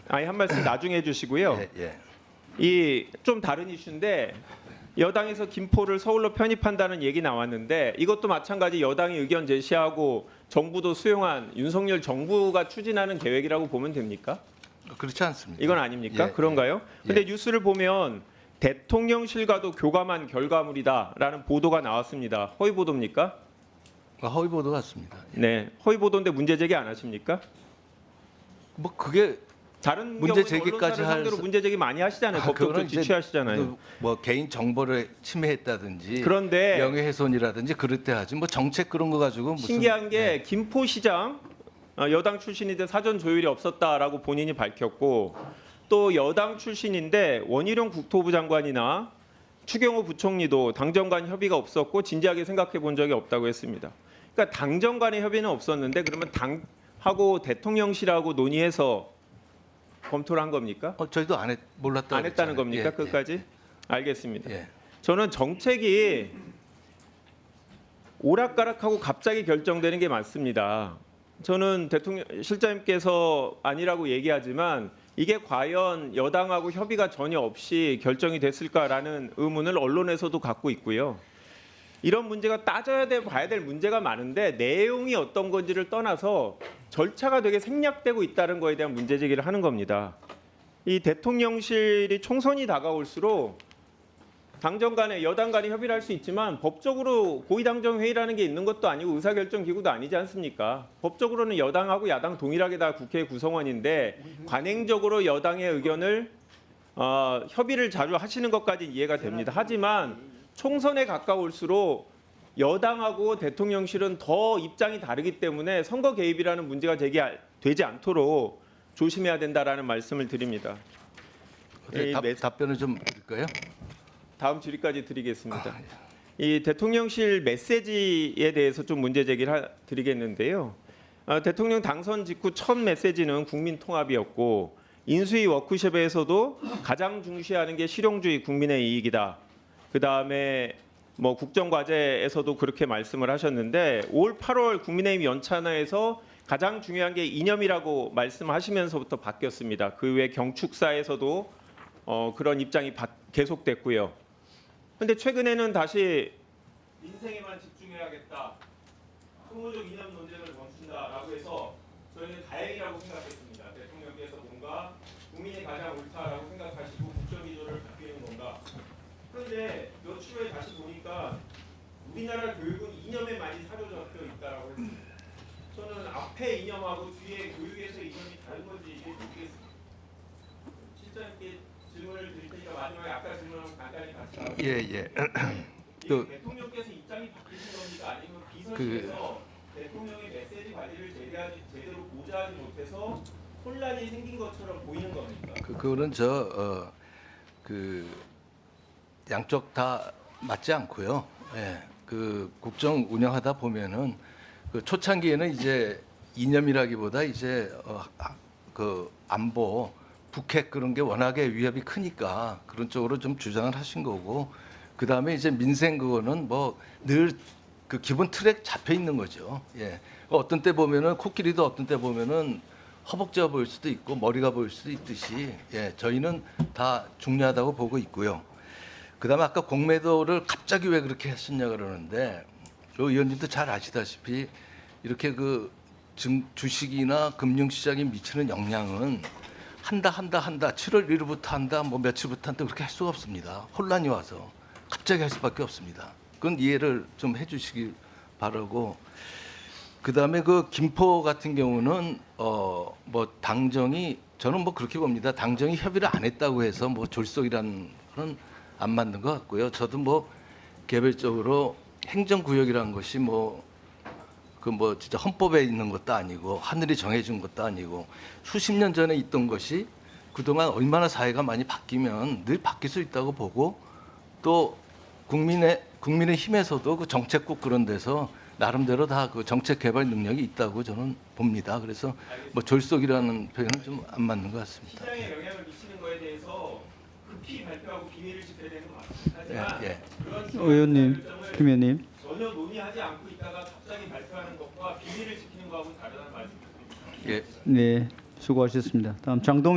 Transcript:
아니 한 말씀 나중에 해주시고요. 예. 이 좀 다른 이슈인데 여당에서 김포를 서울로 편입한다는 얘기 나왔는데 이것도 마찬가지 여당이 의견 제시하고 정부도 수용한 윤석열 정부가 추진하는 계획이라고 보면 됩니까? 그렇지 않습니다. 이건 아닙니까? 예, 그런가요? 예. 근데 뉴스를 보면 대통령실과도 교감한 결과물이다라는 보도가 나왔습니다. 허위 보도입니까? 허위 보도 같습니다. 네, 허위 보도인데 문제 제기 안 하십니까? 뭐 그게 다른 문제 경우에 제기까지 언론사를 할 상대로 문제 제기 많이 하시잖아요. 법적도 그거는 이제 지취하시잖아요. 뭐 개인 정보를 침해했다든지 그런데 명예훼손이라든지 그럴 때 하지 뭐 정책 그런 거 가지고 무슨 신기한 게 김포시장 여당 출신인데 사전 조율이 없었다라고 본인이 밝혔고 또 여당 출신인데 원희룡 국토부 장관이나 추경호 부총리도 당정 간 협의가 없었고 진지하게 생각해 본 적이 없다고 했습니다. 그러니까 당정 간의 협의는 없었는데 그러면 당하고 대통령실하고 논의해서 검토를 한 겁니까? 저희도 몰랐다고 안 했다는 그랬잖아요. 겁니까? 예, 끝까지? 알겠습니다. 예. 저는 정책이 오락가락하고 갑자기 결정되는 게 맞습니다. 저는 대통령 실장님께서 아니라고 얘기하지만 이게 과연 여당하고 협의가 전혀 없이 결정이 됐을까라는 의문을 언론에서도 갖고 있고요. 이런 문제가 따져야 돼 봐야 될 문제가 많은데 내용이 어떤 건지를 떠나서 절차가 되게 생략되고 있다는 거에 대한 문제 제기를 하는 겁니다. 이 대통령실이 총선이 다가올수록 당정 간에 여당 간에 협의를 할 수 있지만 법적으로 고위당정 회의라는 게 있는 것도 아니고 의사결정 기구도 아니지 않습니까? 법적으로는 여당하고 야당 동일하게 다 국회 구성원인데 관행적으로 여당의 의견을 협의를 자주 하시는 것까지 이해가 됩니다. 하지만 총선에 가까울수록 여당하고 대통령실은 더 입장이 다르기 때문에 선거 개입이라는 문제가 되지 않도록 조심해야 된다라는 말씀을 드립니다. 답변을 좀 드릴까요? 다음 질의까지 드리겠습니다. 이 대통령실 메시지에 대해서 좀 문제 제기를 드리겠는데요. 대통령 당선 직후 첫 메시지는 국민 통합이었고 인수위 워크숍에서도 가장 중시하는 게 실용주의 국민의 이익이다. 그 다음에 뭐 국정과제에서도 그렇게 말씀을 하셨는데 올 8월 국민의힘 연찬회에서 가장 중요한 게 이념이라고 말씀하시면서부터 바뀌었습니다. 그 외 경축사에서도 그런 입장이 계속됐고요. 그런데 최근에는 다시 민생에만 집중해야겠다. 소모적 이념 논쟁을 멈춘다라고 해서 저희는 다행이라고 생각했습니다. 대통령께서 뭔가 국민이 가장 옳다라고 생각하시고 국정기조를 바뀌는 건가. 그런데 며칠 후에 다시 보니까 우리나라 교육은 이념에 많이 사로잡혀 있다라고 했습니다. 저는 앞에 이념하고 뒤에 교육에서 이념이 다른 건지 이게 모르겠습니다. 실장님께 질문을 드릴 테니까 마지막에 아까 질문하고 간단히 같이 예. 대통령께서 입장이 바뀌신 겁니까? 아니면 비서실에서 대통령의 메시지 관리를 제대로 보좌하지 못해서 혼란이 생긴 것처럼 보이는 겁니까? 그거는 양쪽 다 맞지 않고요. 예. 그 국정 운영하다 보면은 그 초창기에는 이제 이념이라기보다 이제 그 안보 북핵 그런 게 워낙에 위협이 크니까 그런 쪽으로 좀 주장을 하신 거고 그 다음에 이제 민생 그거는 뭐 늘 그 기본 트랙 잡혀 있는 거죠. 예. 어떤 때 보면은 코끼리도 어떤 때 보면은 허벅지가 보일 수도 있고 머리가 보일 수도 있듯이 예. 저희는 다 중요하다고 보고 있고요. 그 다음에 아까 공매도를 갑자기 왜 그렇게 했었냐 그러는데 조 의원님도 잘 아시다시피 이렇게 그 주식이나 금융시장에 미치는 영향은 한다 7월 1일부터 한다 뭐 며칠부터 한다 그렇게 할 수가 없습니다. 혼란이 와서 갑자기 할 수밖에 없습니다. 그건 이해를 좀 해주시기 바라고 그 다음에 그 김포 같은 경우는 뭐 당정이 저는 뭐 그렇게 봅니다. 당정이 협의를 안 했다고 해서 뭐 졸속이라는 건 안 맞는 것 같고요. 저도 뭐 개별적으로 행정구역이라는 것이 진짜 헌법에 있는 것도 아니고 하늘이 정해준 것도 아니고 수십 년 전에 있던 것이 그동안 얼마나 사회가 많이 바뀌면 늘 바뀔 수 있다고 보고 또 국민의 힘에서도 그 정책국 그런 데서 나름대로 다 그 정책 개발 능력이 있다고 저는 봅니다. 그래서 뭐 졸속이라는 표현은 좀 안 맞는 것 같습니다. 시장에 영향을 미치는 거에 대해서 급히 발표하고 비밀을 지켜야 되는 거 맞습니다. 하지만 예. 그런 의원님, 김 의원님. 전혀 논의하지 않고 있다가 갑자기 발표하는 것과 비밀을 지키는 거하고는 다르다는 말씀드립니다. 예. 네. 수고하셨습니다. 다음 장동